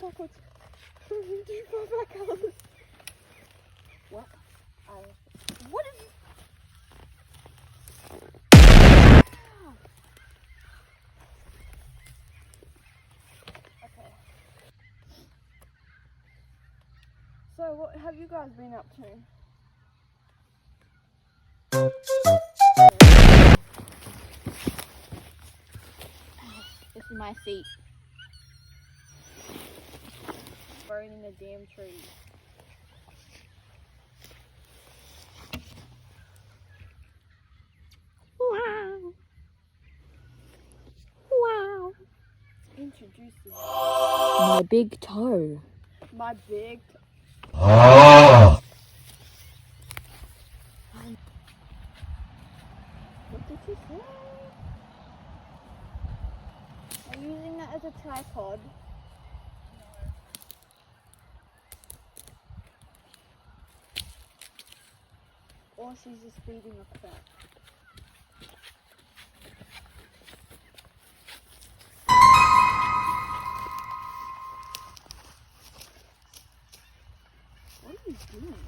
backwards. Too far back, Alice. What? What is... Okay. So, what have you guys been up to? This is my seat. Burning in the damn tree. Wow. Wow. Introducing my big toe. My big toe. What did you say? Are you using that as a tripod? Or she's just feeding a crap. What are you doing?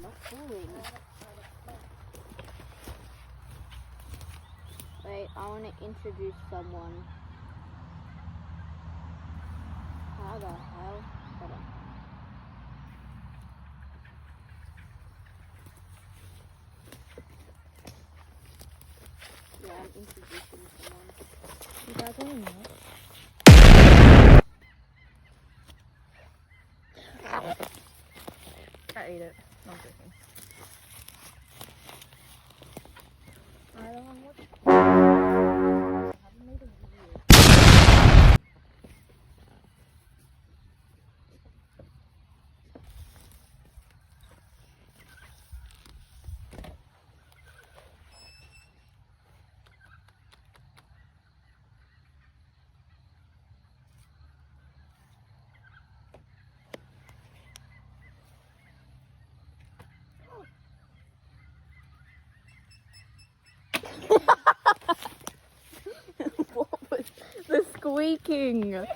Not fooling. Wait, I want to introduce someone. How the hell? Hold on. Yeah, I'm introducing someone. You guys want to know? I ate it. No, I'm joking. I don't know what. I haven't made a video. What was the squeaking?